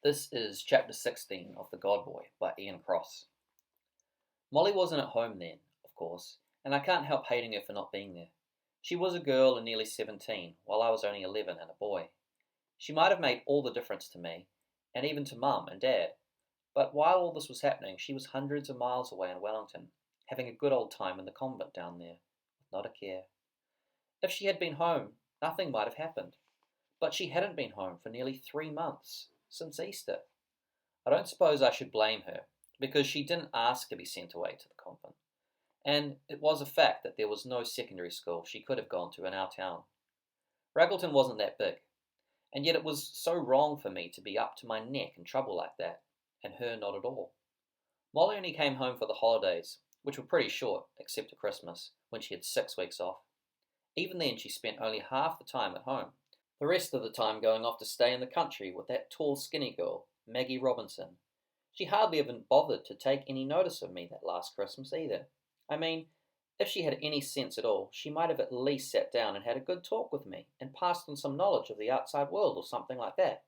This is chapter 16 of The God Boy by Ian Cross. Molly wasn't at home then, of course, and I can't help hating her for not being there. She was a girl and nearly 17, while I was only 11 and a boy. She might have made all the difference to me, and even to Mum and Dad, but while all this was happening, she was hundreds of miles away in Wellington, having a good old time in the convent down there, with not a care. If she had been home, nothing might have happened. But she hadn't been home for nearly 3 months, since Easter. I don't suppose I should blame her, because she didn't ask to be sent away to the convent, and it was a fact that there was no secondary school she could have gone to in our town. Raggleton wasn't that big, and yet it was so wrong for me to be up to my neck in trouble like that, and her not at all. Molly only came home for the holidays, which were pretty short, except at Christmas, when she had 6 weeks off. Even then she spent only half the time at home, the rest of the time going off to stay in the country with that tall skinny girl, Maggie Robinson. She hardly even bothered to take any notice of me that last Christmas either. I mean, if she had any sense at all, she might have at least sat down and had a good talk with me, and passed on some knowledge of the outside world or something like that.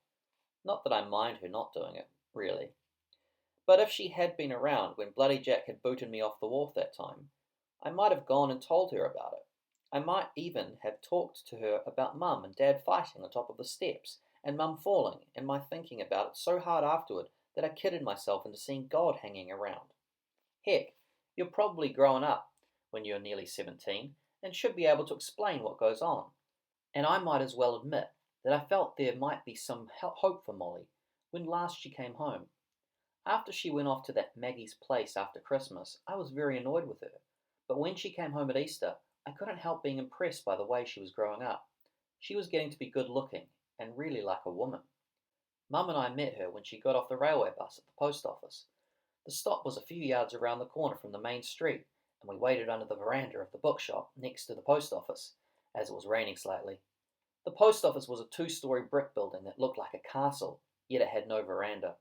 Not that I mind her not doing it, really. But if she had been around when Bloody Jack had booted me off the wharf that time, I might have gone and told her about it. I might even have talked to her about Mum and Dad fighting on top of the steps, and Mum falling, and my thinking about it so hard afterward that I kidded myself into seeing God hanging around. Heck, you're probably grown up when you're nearly 17, and should be able to explain what goes on. And I might as well admit that I felt there might be some hope for Molly when last she came home. After she went off to that Maggie's place after Christmas, I was very annoyed with her, but when she came home at Easter, I couldn't help being impressed by the way she was growing up. She was getting to be good looking, and really like a woman. Mum and I met her when she got off the railway bus at the post office. The stop was a few yards around the corner from the main street, and we waited under the veranda of the bookshop next to the post office, as it was raining slightly. The post office was a two-story brick building that looked like a castle, yet it had no veranda.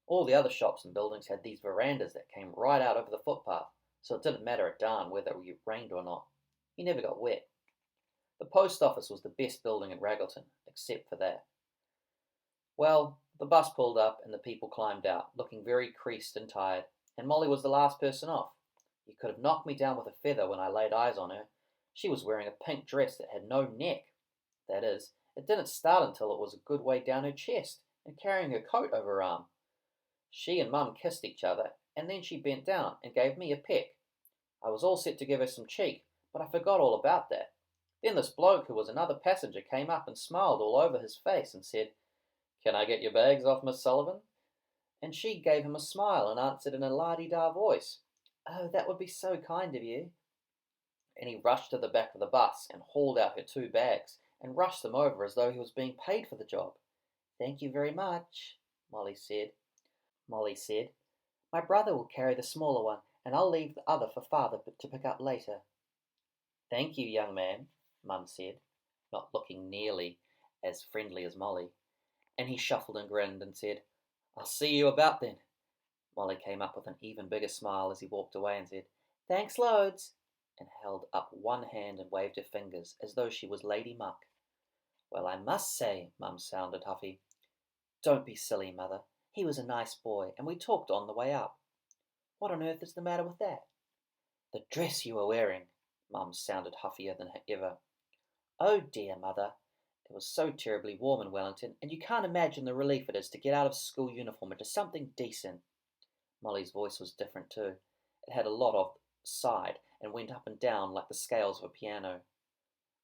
All the other shops and buildings had these verandas that came right out over the footpath, so it didn't matter a darn whether it rained or not. You never got wet. The post office was the best building in Raggleton, except for that. Well, the bus pulled up and the people climbed out, looking very creased and tired, and Molly was the last person off. You could have knocked me down with a feather when I laid eyes on her. She was wearing a pink dress that had no neck. That is, it didn't start until it was a good way down her chest, and carrying her coat over her arm. She and Mum kissed each other, and then she bent down and gave me a peck. I was all set to give her some cheek, but I forgot all about that. Then this bloke who was another passenger came up and smiled all over his face and said, "Can I get your bags off, Miss Sullivan?" And she gave him a smile and answered in a la-di-da voice, "Oh, that would be so kind of you." And he rushed to the back of the bus and hauled out her 2 bags and rushed them over as though he was being paid for the job. "Thank you very much," Molly said. "My brother will carry the smaller one, and I'll leave the other for father to pick up later." "Thank you, young man," Mum said, not looking nearly as friendly as Molly. And he shuffled and grinned and said, "I'll see you about then." Molly came up with an even bigger smile as he walked away and said, "Thanks loads," and held up one hand and waved her fingers as though she was Lady Muck. "Well, I must say," Mum sounded huffy. "Don't be silly, Mother. He was a nice boy, and we talked on the way up." "What on earth is the matter with that?" "The dress you were wearing." Mum sounded huffier than ever. "Oh dear, Mother. It was so terribly warm in Wellington, and you can't imagine the relief it is to get out of school uniform into something decent." Molly's voice was different too. It had a lot of side and went up and down like the scales of a piano.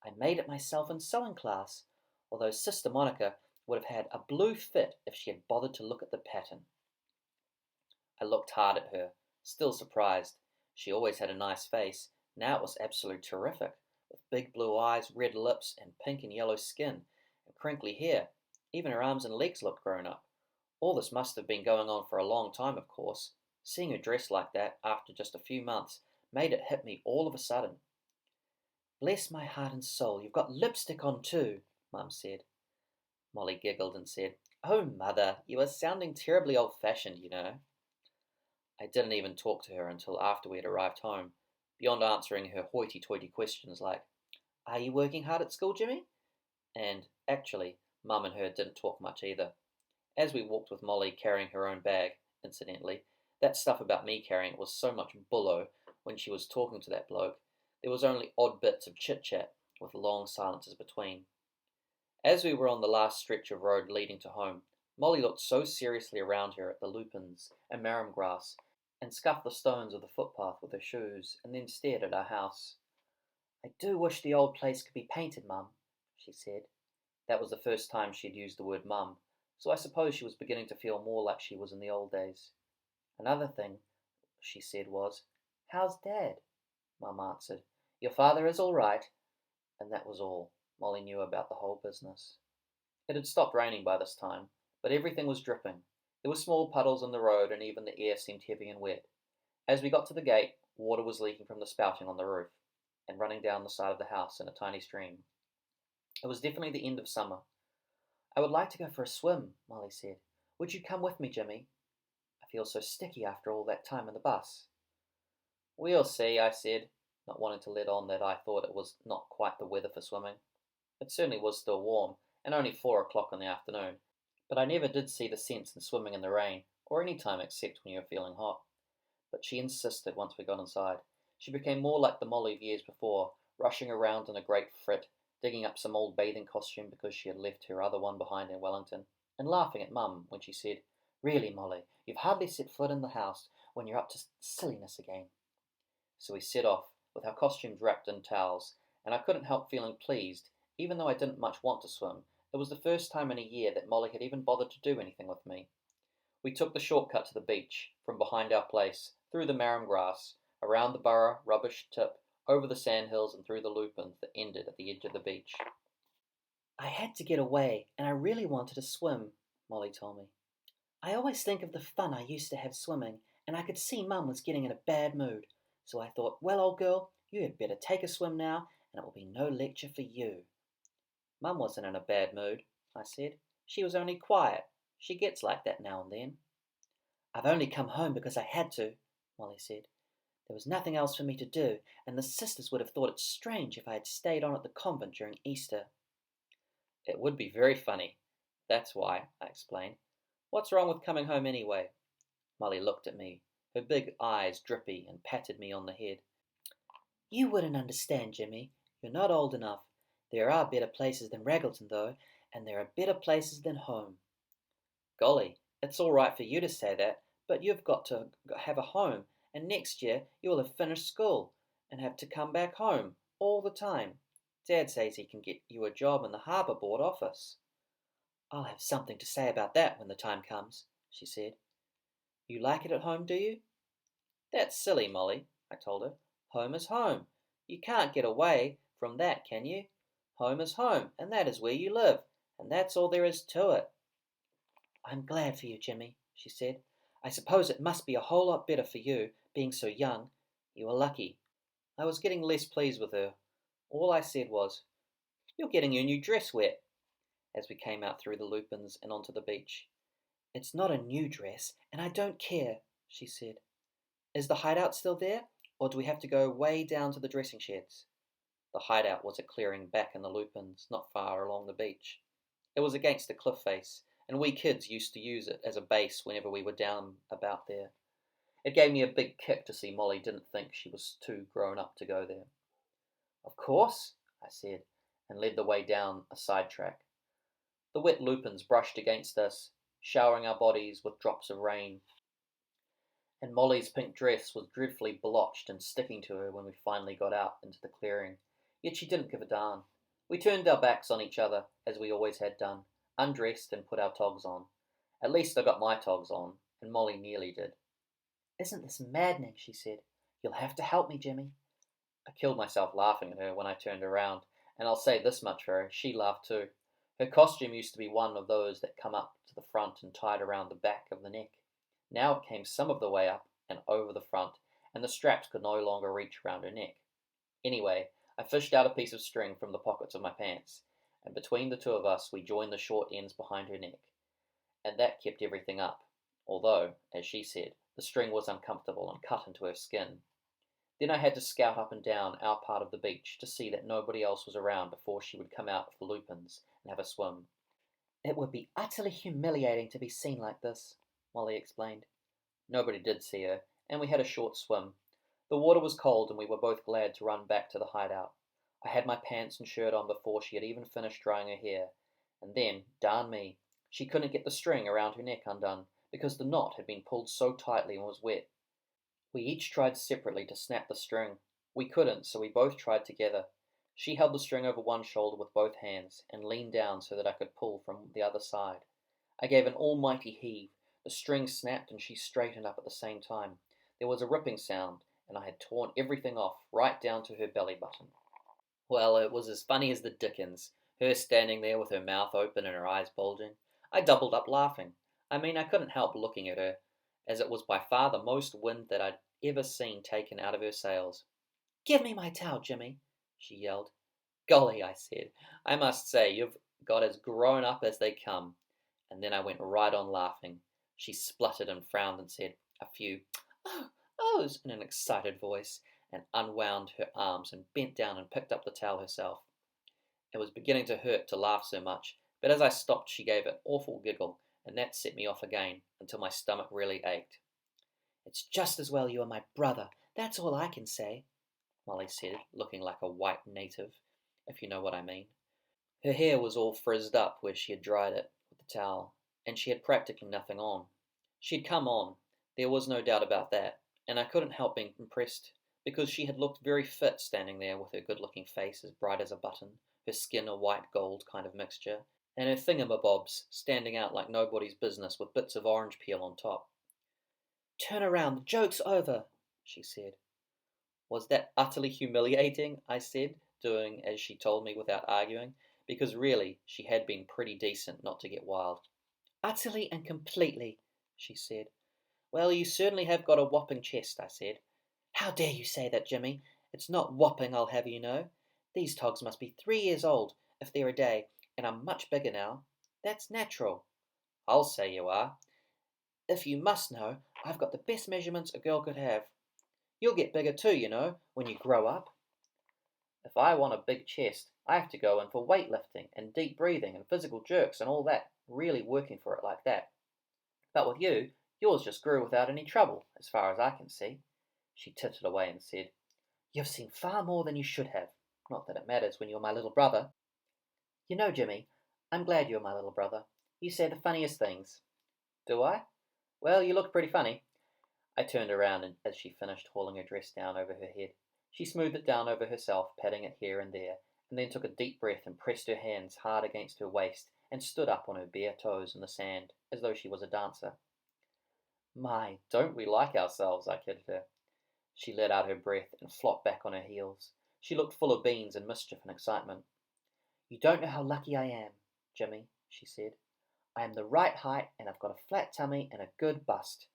"I made it myself in sewing class, although Sister Monica would have had a blue fit if she had bothered to look at the pattern." I looked hard at her, still surprised. She always had a nice face. Now it was absolutely terrific, with big blue eyes, red lips, and pink and yellow skin, and crinkly hair. Even her arms and legs looked grown up. All this must have been going on for a long time, of course. Seeing her dressed like that after just a few months made it hit me all of a sudden. "Bless my heart and soul, you've got lipstick on too," Mum said. Molly giggled and said, "Oh, Mother, you are sounding terribly old-fashioned, you know." I didn't even talk to her until after we had arrived home, beyond answering her hoity-toity questions like, "Are you working hard at school, Jimmy?" And, actually, Mum and her didn't talk much either. As we walked with Molly carrying her own bag, incidentally, that stuff about me carrying it was so much bullo when she was talking to that bloke. There was only odd bits of chit-chat, with long silences between. As we were on the last stretch of road leading to home, Molly looked so seriously around her at the lupins and marram grass, and scuffed the stones of the footpath with her shoes, and then stared at our house. "I do wish the old place could be painted, Mum," she said. That was the first time she had used the word mum, so I suppose she was beginning to feel more like she was in the old days. "Another thing," she said, was, "How's Dad?" Mum answered, "Your father is all right." And that was all Molly knew about the whole business. It had stopped raining by this time, but everything was dripping. There were small puddles in the road, and even the air seemed heavy and wet. As we got to the gate, water was leaking from the spouting on the roof, and running down the side of the house in a tiny stream. It was definitely the end of summer. "I would like to go for a swim," Molly said. "Would you come with me, Jimmy? I feel so sticky after all that time in the bus." "We'll see," I said, not wanting to let on that I thought it was not quite the weather for swimming. It certainly was still warm, and only 4 o'clock in the afternoon, but I never did see the sense in swimming in the rain, or any time except when you were feeling hot. But she insisted once we got inside. She became more like the Molly of years before, rushing around in a great fret, digging up some old bathing costume because she had left her other one behind in Wellington, and laughing at Mum when she said, "Really, Molly, you've hardly set foot in the house when you're up to silliness again." So we set off, with our costumes wrapped in towels, and I couldn't help feeling pleased, even though I didn't much want to swim. It was the first time in a year that Molly had even bothered to do anything with me. We took the shortcut to the beach, from behind our place, through the marram grass, around the Burra rubbish tip, over the sandhills and through the lupins that ended at the edge of the beach. "I had to get away, and I really wanted to swim," Molly told me. "I always think of the fun I used to have swimming, and I could see Mum was getting in a bad mood. So I thought, well, old girl, you had better take a swim now, and it will be no lecture for you." "Mum wasn't in a bad mood," I said. "She was only quiet. She gets like that now and then." "I've only come home because I had to," Molly said. "There was nothing else for me to do, and the sisters would have thought it strange if I had stayed on at the convent during Easter." "It would be very funny. That's why," I explained. "What's wrong with coming home anyway?" Molly looked at me, her big eyes drippy, and patted me on the head. "You wouldn't understand, Jimmy. You're not old enough. There are better places than Raggleton, though, and there are better places than home." "Golly, it's all right for you to say that, but you've got to have a home, and next year you will have finished school, and have to come back home all the time. Dad says he can get you a job in the Harbour Board office." "I'll have something to say about that when the time comes," she said. "You like it at home, do you?" "That's silly, Molly," I told her. "Home is home. You can't get away from that, can you? Home is home, and that is where you live, and that's all there is to it." "I'm glad for you, Jimmy," she said. "I suppose it must be a whole lot better for you, being so young. You are lucky." I was getting less pleased with her. All I said was, "You're getting your new dress wet," as we came out through the lupins and onto the beach. "It's not a new dress, and I don't care," she said. "Is the hideout still there, or do we have to go way down to the dressing sheds?" The hideout was a clearing back in the lupins, not far along the beach. It was against a cliff face, and we kids used to use it as a base whenever we were down about there. It gave me a big kick to see Molly didn't think she was too grown up to go there. "Of course," I said, and led the way down a side track. The wet lupins brushed against us, showering our bodies with drops of rain, and Molly's pink dress was dreadfully blotched and sticking to her when we finally got out into the clearing. Yet she didn't give a darn. We turned our backs on each other, as we always had done, undressed and put our togs on. At least I got my togs on, and Molly nearly did. "Isn't this maddening?" she said. "You'll have to help me, Jimmy." I killed myself laughing at her when I turned around, and I'll say this much for her, she laughed too. Her costume used to be one of those that come up to the front and tied around the back of the neck. Now it came some of the way up and over the front, and the straps could no longer reach around her neck. Anyway, I fished out a piece of string from the pockets of my pants, and between the two of us we joined the short ends behind her neck, and that kept everything up, although, as she said, the string was uncomfortable and cut into her skin. Then I had to scout up and down our part of the beach to see that nobody else was around before she would come out of the lupins and have a swim. It would be utterly humiliating to be seen like this, Molly explained. Nobody did see her, and we had a short swim. The water was cold, and we were both glad to run back to the hideout. I had my pants and shirt on before she had even finished drying her hair, and then, darn me, she couldn't get the string around her neck undone, because the knot had been pulled so tightly and was wet. We each tried separately to snap the string. We couldn't, so we both tried together. She held the string over one shoulder with both hands, and leaned down so that I could pull from the other side. I gave an almighty heave. The string snapped and she straightened up at the same time. There was a ripping sound, and I had torn everything off, right down to her belly button. Well, it was as funny as the dickens, her standing there with her mouth open and her eyes bulging. I doubled up laughing. I couldn't help looking at her, as it was by far the most wind that I'd ever seen taken out of her sails. Give me my towel, Jimmy, she yelled. Golly, I said, I must say you've got as grown up as they come. And then I went right on laughing. She spluttered and frowned and said a few ohs in an excited voice, and unwound her arms and bent down and picked up the towel herself. It was beginning to hurt to laugh so much, but as I stopped she gave an awful giggle, and that set me off again until my stomach really ached. It's just as well you are my brother, that's all I can say, Molly said, looking like a white native, if you know what I mean. Her hair was all frizzed up where she had dried it with the towel, and she had practically nothing on. She had come on, there was no doubt about that, and I couldn't help being impressed, because she had looked very fit standing there with her good-looking face as bright as a button, her skin a white gold kind of mixture, and her thingamabobs standing out like nobody's business with bits of orange peel on top. Turn around, the joke's over, she said. Was that utterly humiliating? I said, doing as she told me without arguing, because really she had been pretty decent not to get wild. Utterly and completely, she said. Well, you certainly have got a whopping chest, I said. How dare you say that, Jimmy? It's not whopping, I'll have you know. These togs must be 3 years old, if they're a day, and I'm much bigger now. That's natural. I'll say you are. If you must know, I've got the best measurements a girl could have. You'll get bigger too, you know, when you grow up. If I want a big chest, I have to go in for weightlifting and deep breathing and physical jerks and all that, really working for it like that. But with you, yours just grew without any trouble, as far as I can see. She tittered away and said, You've seen far more than you should have. Not that it matters when you're my little brother. You know, Jimmy, I'm glad you're my little brother. You say the funniest things. Do I? Well, you look pretty funny. I turned around as she finished hauling her dress down over her head. She smoothed it down over herself, patting it here and there, and then took a deep breath and pressed her hands hard against her waist and stood up on her bare toes in the sand, as though she was a dancer. My, don't we like ourselves, I kidded her. She let out her breath and flopped back on her heels. She looked full of beans and mischief and excitement. You don't know how lucky I am, Jimmy, she said. I am the right height, and I've got a flat tummy and a good bust.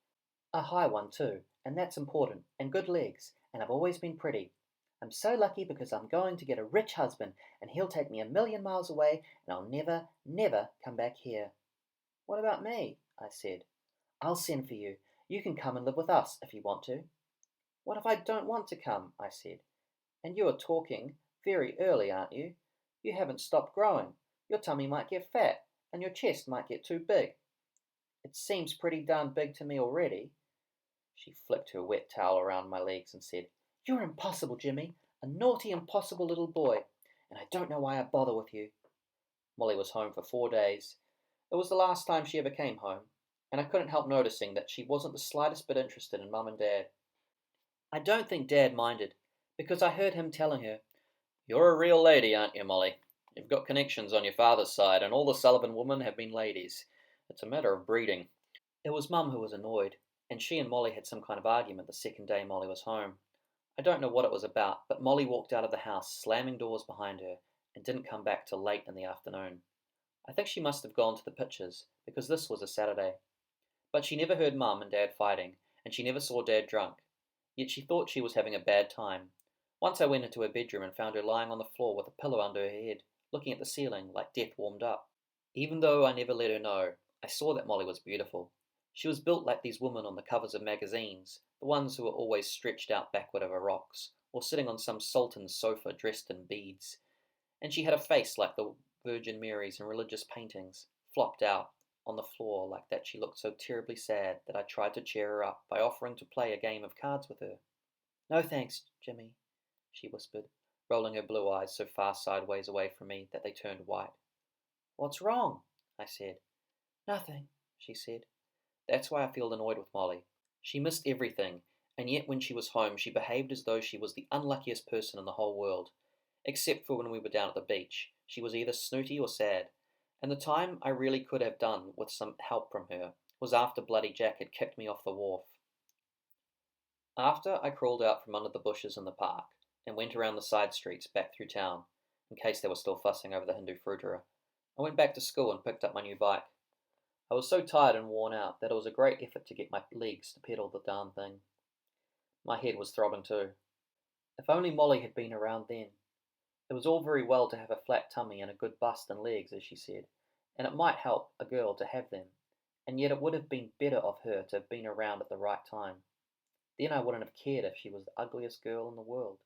A high one, too, and that's important, and good legs, and I've always been pretty. I'm so lucky because I'm going to get a rich husband, and he'll take me 1,000,000 miles away, and I'll never, never come back here. What about me? I said. I'll send for you. You can come and live with us if you want to. What if I don't want to come? I said. And you are talking very early, aren't you? You haven't stopped growing. Your tummy might get fat, and your chest might get too big. It seems pretty darn big to me already. She flicked her wet towel around my legs and said, You're impossible, Jimmy, a naughty, impossible little boy, and I don't know why I bother with you. Molly was home for 4 days. It was the last time she ever came home, and I couldn't help noticing that she wasn't the slightest bit interested in Mum and Dad. I don't think Dad minded, because I heard him telling her, You're a real lady, aren't you, Molly? You've got connections on your father's side, and all the Sullivan women have been ladies. It's a matter of breeding. It was Mum who was annoyed, and she and Molly had some kind of argument the second day Molly was home. I don't know what it was about, but Molly walked out of the house, slamming doors behind her, and didn't come back till late in the afternoon. I think she must have gone to the pictures, because this was a Saturday. But she never heard Mum and Dad fighting, and she never saw Dad drunk. Yet she thought she was having a bad time. Once I went into her bedroom and found her lying on the floor with a pillow under her head, looking at the ceiling like death warmed up. Even though I never let her know, I saw that Molly was beautiful. She was built like these women on the covers of magazines, the ones who were always stretched out backward over rocks, or sitting on some sultan's sofa dressed in beads. And she had a face like the Virgin Mary's in religious paintings, flopped out on the floor like that. She looked so terribly sad that I tried to cheer her up by offering to play a game of cards with her. No thanks, Jimmy, she whispered, rolling her blue eyes so far sideways away from me that they turned white. What's wrong? I said. Nothing, she said. That's why I feel annoyed with Molly. She missed everything, and yet when she was home she behaved as though she was the unluckiest person in the whole world. Except for when we were down at the beach. She was either snooty or sad, and the time I really could have done with some help from her was after Bloody Jack had kicked me off the wharf. After I crawled out from under the bushes in the park and went around the side streets back through town, in case they were still fussing over the Hindu fruiterer, I went back to school and picked up my new bike. I was so tired and worn out that it was a great effort to get my legs to pedal the darn thing. My head was throbbing too. If only Molly had been around then. It was all very well to have a flat tummy and a good bust and legs, as she said, and it might help a girl to have them, and yet it would have been better of her to have been around at the right time. Then I wouldn't have cared if she was the ugliest girl in the world.